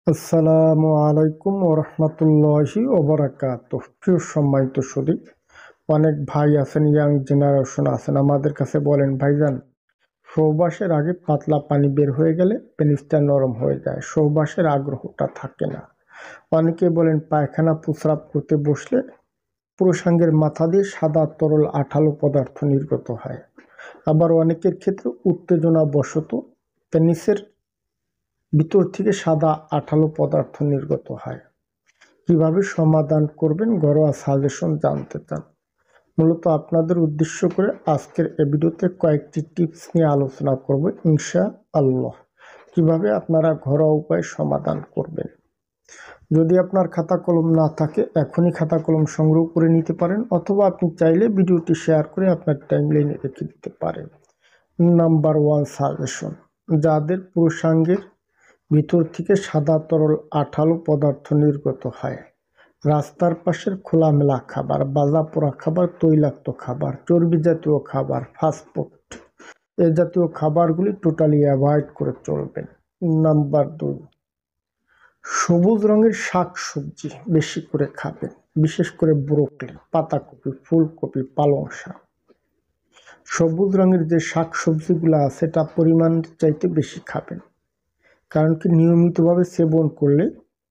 আসসালামু আলাইকুম ওরহমতুল্লাহি ওবরাকাতুহ। প্রিয় সম্মানিত সুধী, অনেক ভাই আছেন, ইয়াং জেনারেশন আছেন, আমাদের কাছে বলেন ভাইজান সহবাসের আগে পাতলা পানি বের হয়ে গেলে পেনিসটা নরম হয়ে যায়, সহবাসের আগ্রহটা থাকে না। অনেকে বলেন পায়খানা প্রস্রাব করতে বসলে পুরুষাঙ্গের মাথা দিয়ে সাদা তরল আঠালো পদার্থ নির্গত হয়। আবার অনেকের ক্ষেত্রে উত্তেজনা বশত পেনিসের ভিতর থেকে সাদা আঠালো পদার্থ নির্গত হয়। কিভাবে সমাধান করবেন ঘরোয়া সাজেশন জানতে চান? মূলত আপনাদের উদ্দেশ্য করে আজকের এই ভিডিওতে কয়েকটি টিপস নিয়ে আলোচনা করব ইনশাআল্লাহ। কিভাবে আপনারা ঘরোয়া উপায়ে সমাধান করবেন। যদি আপনার খাতা কলম না থাকে এখনই খাতা কলম সংগ্রহ করে নিতে পারেন, অথবা আপনি চাইলে ভিডিওটি শেয়ার করে আপনার টাইমলাইনে রেখে দিতে পারেন। নাম্বার 1 সাজেশন: যাদের পুরুষাঙ্গের ভিতর থেকে সাদা তরল আঠালো পদার্থ নির্গত হয়, রাস্তার পাশের খোলামেলা খাবার, ভাজা পোড়া খাবার, তৈলাক্ত খাবার, চর্বি জাতীয় খাবার, ফাস্টফুড এ জাতীয় খাবারগুলি টোটালি অ্যাভয়েড করে চলবেন। নাম্বার 2, সবুজ রঙের শাক সবজি বেশি করে খাবেন, বিশেষ করে ব্রোকলি, পাতাকপি, ফুলকপি, পালং শাক। সবুজ রঙের যে শাক সবজিগুলো আছে এটা পরিমাণ চাইতে বেশি খাবেন, কারণ কি নিয়মিতভাবে সেবন করলে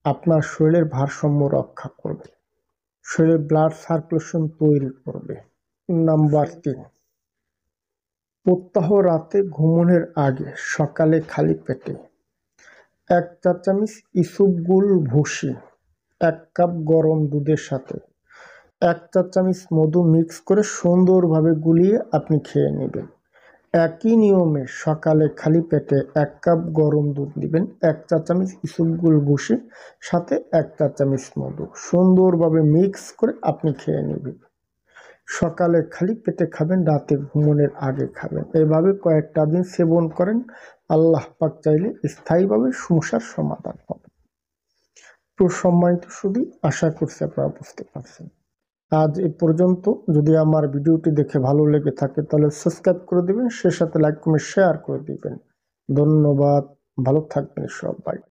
আপনার শরীরের ভারসাম্য রক্ষা করবে, শরীরে ব্লাড সার্কুলেশন তৈরি করবে। নাম্বার 3, প্রত্যহ রাতে ঘুমানোর আগে সকালে খালি পেটে 1 চা চামচ ইসবগুল ভুসি 1 কাপ গরম দুধের সাথে 1 চা চামচ মধু মিক্স করে সুন্দরভাবে গুলিয়ে আপনি খেয়ে নেবেন। একই নিয়মে সকালে খালি পেটে 1 কাপ গরম দুধ দিবেন, 1 চা চামচ ইসবগুল ভুসি সাথে 1 চা চামচ মধু সুন্দরভাবে মিক্স করে আপনি খেয়ে নেবেন। সকালে খালি পেটে খাবেন, রাতে ঘুমানোর আগে খাবেন। এভাবে কয়েকটা দিন সেবন করেন, আল্লাহ পাক চাইলে স্থায়ীভাবে সমস্যার সমাধান হবে। তো সম্মানিত শুধু আশা করছি আপনারা বুঝতে পারছেন। আজ এ পর্যন্ত। যদি আমার ভিডিওটি দেখে ভালো লেগে থাকে তাহলে সাবস্ক্রাইব করে দিবেন, সে সাথে লাইক কমেন্ট শেয়ার করে দিবেন। ধন্যবাদ, ভালো থাকবেন সবাই।